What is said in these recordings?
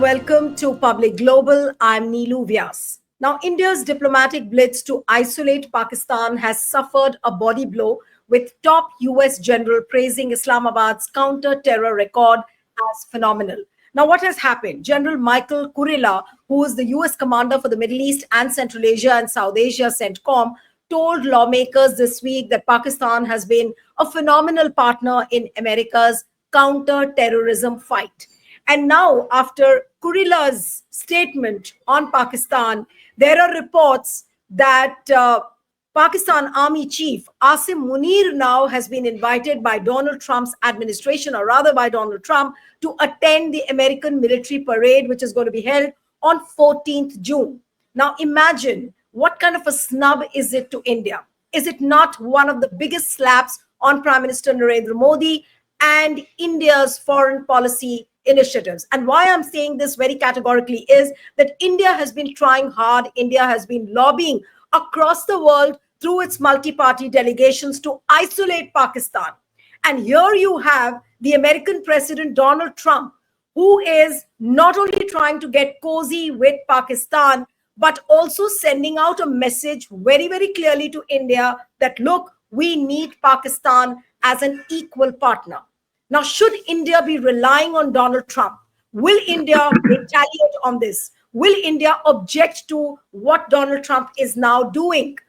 welcome to Public Global. I'm Neelu Vyas. Now, India's diplomatic blitz to isolate Pakistan has suffered a body blow, with top US general praising Islamabad's counter-terror record as phenomenal. Now, what has happened? General Michael Kurilla, who is the US commander for the Middle East and Central Asia and South Asia CENTCOM, told lawmakers this week that Pakistan has been a phenomenal partner in America's counter-terrorism fight. And now, after Kurilla's statement on Pakistan, there are reports that Pakistan Army Chief Asim Munir now has been invited by Donald Trump's administration, or rather by Donald Trump, to attend the American military parade, which is going to be held on 14th June. Now, imagine what kind of a snub is it to India? Is it not one of the biggest slaps on Prime Minister Narendra Modi and India's foreign policy initiatives? And why I'm saying this very categorically is that India has been trying hard. India has been lobbying across the world through its multi-party delegations to isolate Pakistan. And here you have the American President Donald Trump, who is not only trying to get cozy with Pakistan, but also sending out a message very, very clearly to India that, look, we need Pakistan as an equal partner. Now, should India be relying on Donald Trump? Will India retaliate on this? Will India object to what Donald Trump is now doing?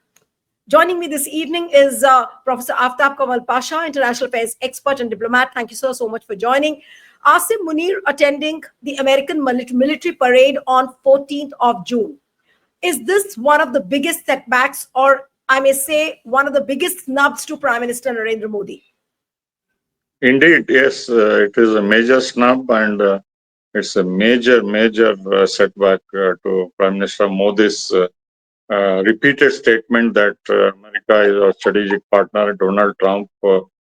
Joining me this evening is Professor Aftab Kamal Pasha, international affairs expert and diplomat. Thank you so much for joining. Asim Munir attending the American military parade on 14th of June. Is this one of the biggest setbacks, or I may say one of the biggest snubs to Prime Minister Narendra Modi? Indeed, yes, it is a major snub, and it's a major setback to Prime Minister Modi's repeated statement that America is our strategic partner. Donald Trump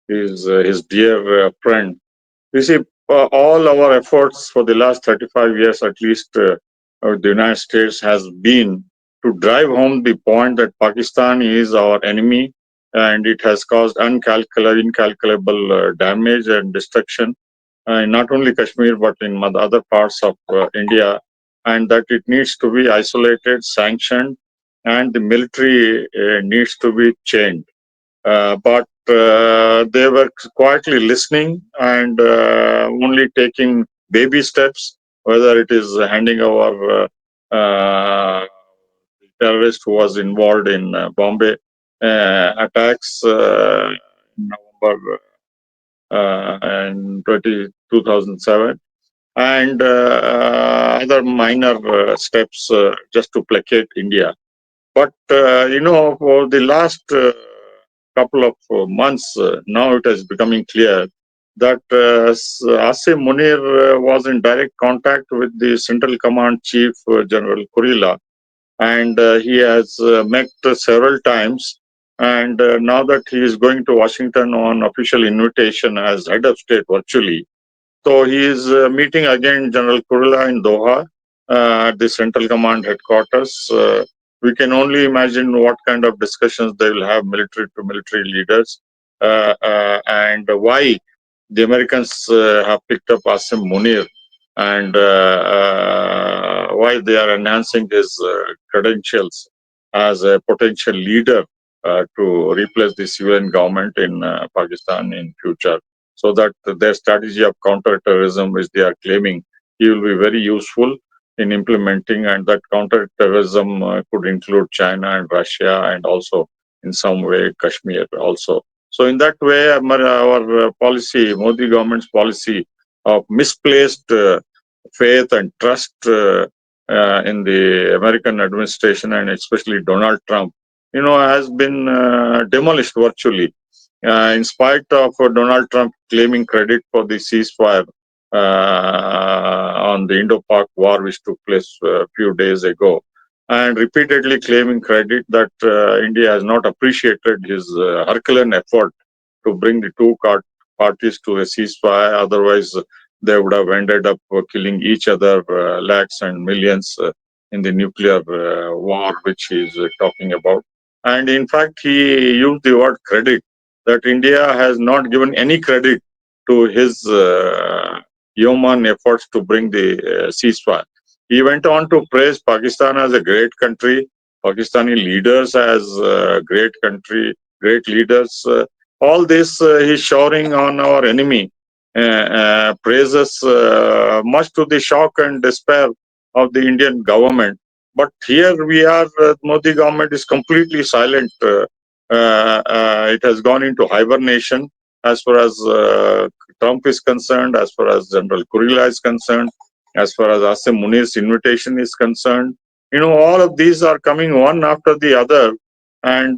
is his dear friend. You see, all our efforts for the last 35 years, at least, the United States has been to drive home the point that Pakistan is our enemy, and it has caused incalculable damage and destruction in not only Kashmir but in other parts of India, and that it needs to be isolated, sanctioned, and the military needs to be changed. But they were quietly listening and only taking baby steps, whether it is handing over the terrorist who was involved in Bombay attacks in November in 2007, and other minor steps just to placate India. But, for the last couple of months, now it is becoming clear that Asim Munir was in direct contact with the Central Command Chief, General Kurilla, and he has met several times. And now that he is going to Washington on official invitation as head of state virtually, so he is meeting again General Kurilla in Doha at the Central Command headquarters. We can only imagine what kind of discussions they will have, military to military leaders, and why the Americans have picked up Asim Munir, and why they are enhancing his credentials as a potential leader to replace the civilian government in Pakistan in future, so that their strategy of counter-terrorism, which they are claiming, he will be very useful in implementing, and that counter-terrorism could include China and Russia, and also in some way Kashmir also. So in that way, our policy, Modi government's policy of misplaced faith and trust in the American administration, and especially Donald Trump, has been demolished virtually. In spite of Donald Trump claiming credit for the ceasefire on the Indo-Pak war, which took place a few days ago, and repeatedly claiming credit that India has not appreciated his Herculean effort to bring the two parties to a ceasefire. Otherwise, they would have ended up killing each other, lakhs and millions in the nuclear war, which he is talking about. And in fact, he used the word credit, that India has not given any credit to his yeoman efforts to bring the ceasefire. He went on to praise Pakistan as a great country, Pakistani leaders as great country, great leaders. All this he's showering on our enemy. Praises much to the shock and despair of the Indian government. But here we are, Modi government is completely silent. It has gone into hibernation as far as Trump is concerned, as far as General Kurila is concerned, as far as Asim Munir's invitation is concerned. All of these are coming one after the other. And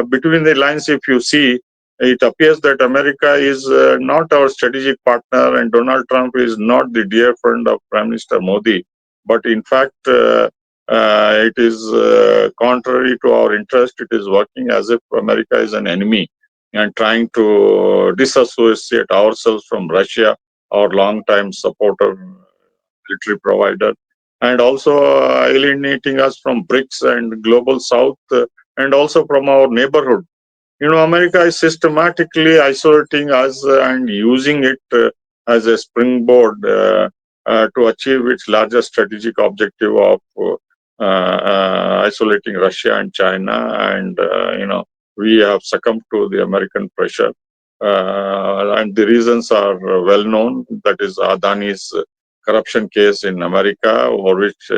between the lines, if you see, it appears that America is not our strategic partner and Donald Trump is not the dear friend of Prime Minister Modi. But in fact, it is contrary to our interest. It is working as if America is an enemy and trying to disassociate ourselves from Russia, our long-time supporter, military provider, and also alienating us from BRICS and Global South, and also from our neighborhood. America is systematically isolating us and using it as a springboard to achieve its larger strategic objective of isolating Russia and China. And, we have succumbed to the American pressure. And the reasons are well known. That is Adani's corruption case in America, over which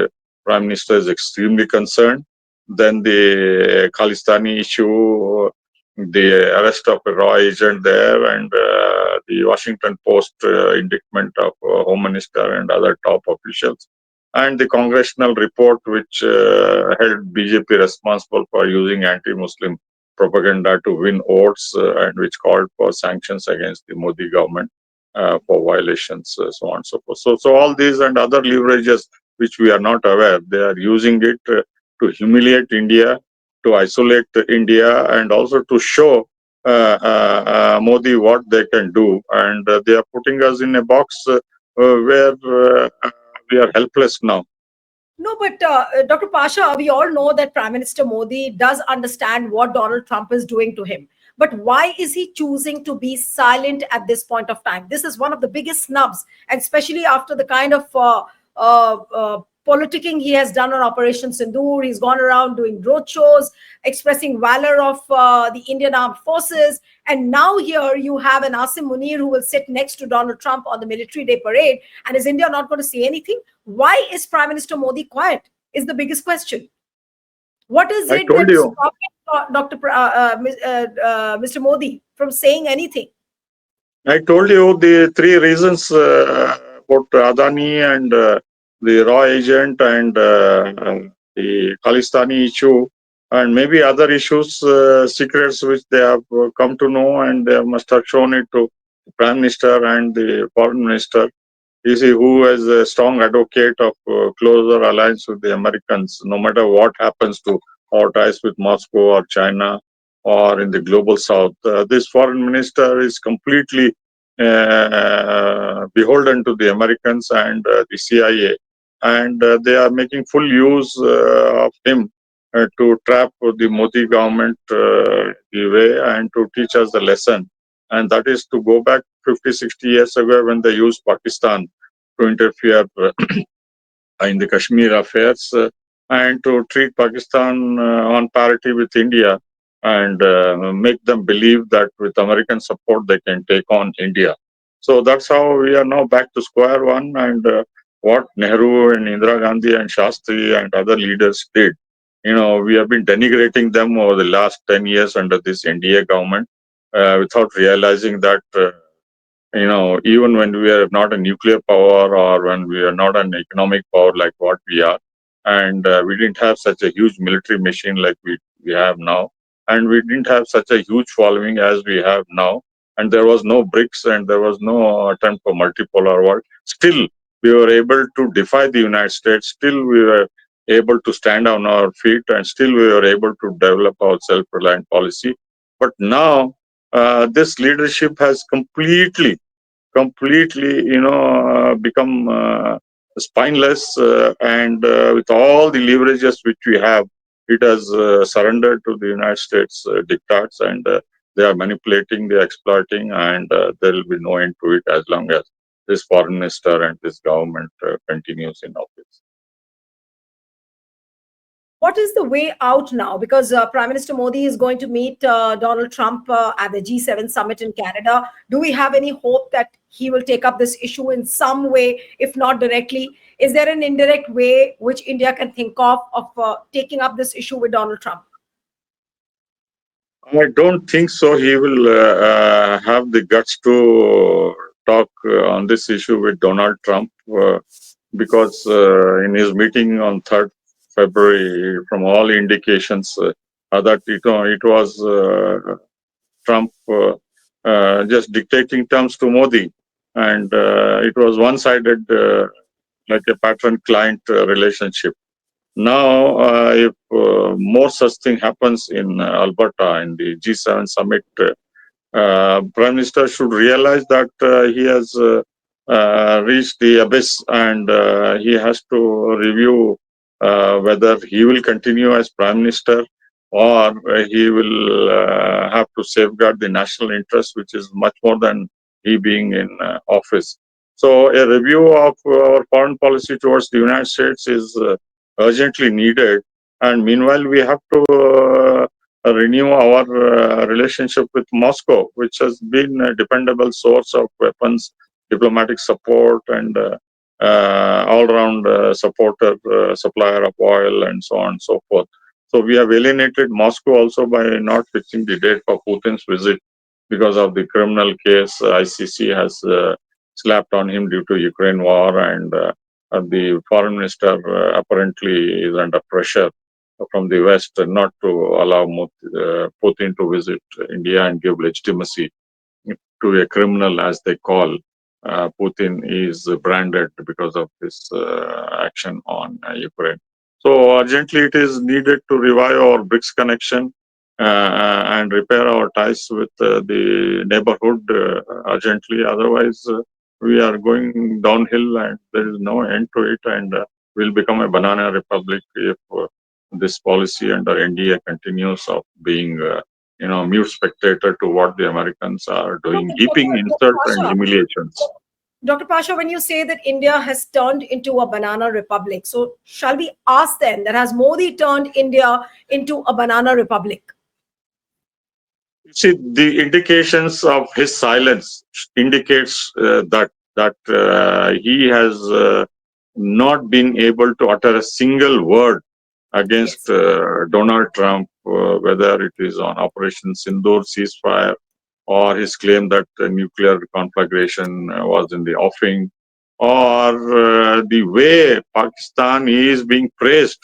Prime Minister is extremely concerned. Then the Khalistani issue, the arrest of a raw agent there, and the Washington Post indictment of Home Minister and other top officials, and the congressional report which held BJP responsible for using anti-Muslim propaganda to win votes, and which called for sanctions against the Modi government for violations, so on and so forth. So all these and other leverages which we are not aware, they are using it to humiliate India, to isolate India, and also to show Modi what they can do. And they are putting us in a box where we are helpless now. No, but Dr. Pasha, we all know that Prime Minister Modi does understand what Donald Trump is doing to him. But why is he choosing to be silent at this point of time? This is one of the biggest snubs, and especially after the kind of politicking he has done on Operation Sindoor. He's gone around doing roadshows, expressing valor of the Indian armed forces. And now here you have an Asim Munir who will sit next to Donald Trump on the Military Day parade. And is India not going to say anything? Why is Prime Minister Modi quiet? Is the biggest question. What is I it told that's you. stopping Mr. Modi from saying anything? I told you the three reasons about Adani and the raw agent and the Khalistani issue, and maybe other issues, secrets which they have come to know, and they must have shown it to the Prime Minister and the Foreign Minister. You see, who is a strong advocate of closer alliance with the Americans, no matter what happens to our ties with Moscow or China or in the global south. This foreign minister is completely beholden to the Americans and the CIA, and they are making full use of him to trap the Modi government the way and to teach us the lesson. And that is to go back 50, 60 years ago when they used Pakistan to interfere in the Kashmir affairs and to treat Pakistan on parity with India and make them believe that with American support they can take on India. So that's how we are now back to square one. And what Nehru and Indira Gandhi and Shastri and other leaders did, we have been denigrating them over the last 10 years under this NDA government without realizing that. Even when we are not a nuclear power or when we are not an economic power like what we are, and we didn't have such a huge military machine like we have now, and we didn't have such a huge following as we have now, and there was no BRICS and there was no attempt for multipolar world. Still, we were able to defy the United States. Still, we were able to stand on our feet, and still we were able to develop our self-reliant policy. But now, this leadership has completely, become spineless, and with all the leverages which we have, it has surrendered to the United States diktats, and they are manipulating, they are exploiting, and there will be no end to it as long as this foreign minister and this government continues in office. What is the way out now? Because Prime Minister Modi is going to meet Donald Trump at the G7 summit in Canada. Do we have any hope that he will take up this issue in some way, if not directly? Is there an indirect way which India can think of taking up this issue with Donald Trump? I don't think so. He will have the guts to talk on this issue with Donald Trump because in his meeting on 3rd February, from all indications, that it was Trump just dictating terms to Modi, and it was one-sided, like a patron-client relationship. Now, if more such thing happens in Alberta in the G7 summit, Prime Minister should realize that he has reached the abyss, and he has to review whether he will continue as Prime Minister, or he will have to safeguard the national interest, which is much more than he being in office. So, a review of our foreign policy towards the United States is urgently needed. And meanwhile, we have to renew our relationship with Moscow, which has been a dependable source of weapons, diplomatic support, and all-round supporter, supplier of oil, and so on and so forth. So we have alienated Moscow also by not fixing the date for Putin's visit because of the criminal case ICC has slapped on him due to Ukraine war, and the foreign minister apparently is under pressure from the West not to allow Putin to visit India and give legitimacy to a criminal, as they call. Putin is branded because of this action on Ukraine. So urgently it is needed to revive our BRICS connection and repair our ties with the neighborhood urgently. Otherwise, we are going downhill and there is no end to it, and we'll become a banana republic if this policy under NDA continues of being mute spectator to what the Americans are No, doing, but heaping Dr. insult and Pasha, humiliations. Dr. Pasha, when you say that India has turned into a banana republic, so shall we ask then that has Modi turned India into a banana republic? See, the indications of his silence indicates that he has not been able to utter a single word against Yes. Donald Trump, whether it is on Operation Sindoor ceasefire or his claim that nuclear conflagration was in the offing, or the way Pakistan is being praised.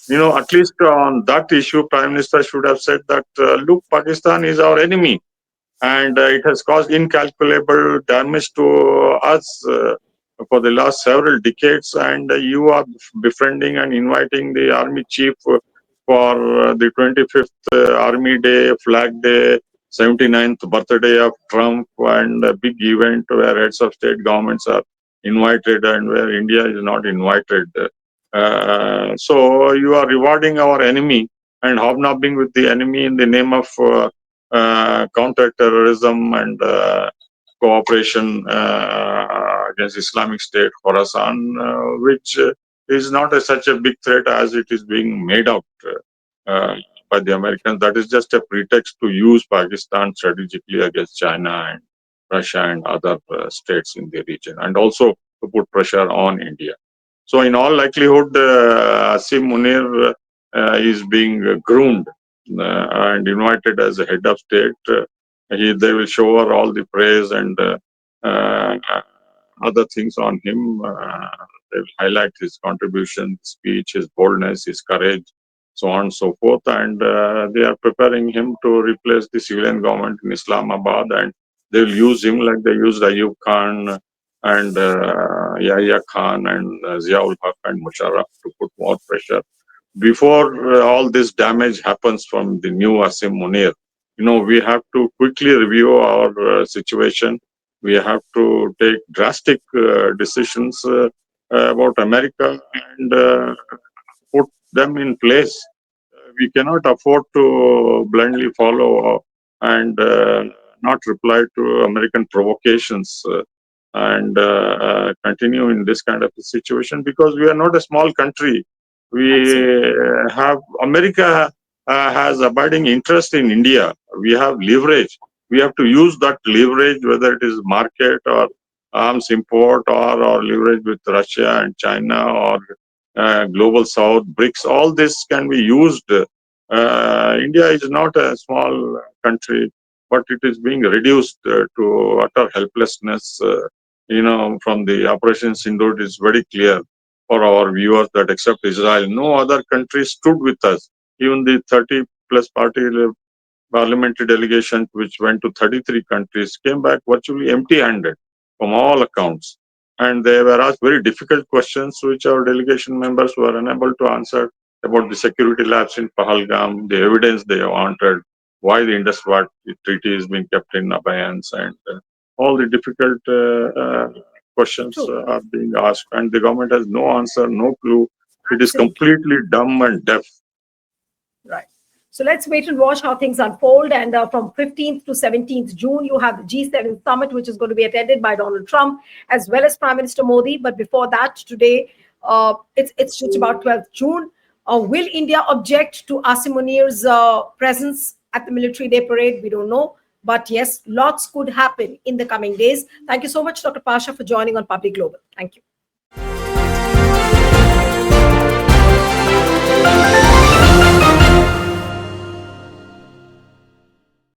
At least on that issue, Prime Minister should have said that, look, Pakistan is our enemy, and it has caused incalculable damage to us for the last several decades, and you are befriending and inviting the army chief for the 25th Army Day, Flag Day, 79th birthday of Trump, and a big event where heads of state governments are invited and where India is not invited. So you are rewarding our enemy and hobnobbing with the enemy in the name of counter-terrorism and cooperation against Islamic State, Khorasan, which is not such a big threat as it is being made out uh, by the Americans. That is just a pretext to use Pakistan strategically against China and Russia and other states in the region, and also to put pressure on India. So, in all likelihood, Asim Munir is being groomed and invited as a head of state. They will shower all the praise and uh, other things on him. They will highlight his contribution, speech, his boldness, his courage, so on and so forth. And they are preparing him to replace the civilian government in Islamabad, and they will use him like they used Ayub Khan and Yahya Khan and Ziaul Haq and Musharraf to put more pressure before all this damage happens from the new Asim Munir. We have to quickly review our situation. We have to take drastic decisions about America and put them in place. We cannot afford to blindly follow and not reply to American provocations. and continue in this kind of a situation, because we are not a small country. We Absolutely. have America has abiding interest in India. We have leverage. We have to use that leverage, whether it is market or arms import, or leverage with Russia and China, or global South, BRICS. All this can be used. India is not a small country, but it is being reduced to utter helplessness. From the Operation Sindoor, it is very clear for our viewers that except Israel, no other country stood with us. Even the 30 plus parliamentary delegation, which went to 33 countries, came back virtually empty handed from all accounts. And they were asked very difficult questions, which our delegation members were unable to answer, about the security lapse in Pahalgam, the evidence they wanted, why the Indus-Wat Treaty is being kept in abeyance, and all the difficult questions True. are being asked. And the government has no answer, no clue. It is Absolutely. completely dumb and deaf. Right. So let's wait and watch how things unfold. And from 15th to 17th June, you have the G7 summit, which is going to be attended by Donald Trump as well as Prime Minister Modi. But before that, today, it's just about 12th June. Will India object to Asim Munir's presence at the Military Day Parade? We don't know. But yes, lots could happen in the coming days. Thank you so much, Dr. Pasha, for joining on Public Global. Thank you.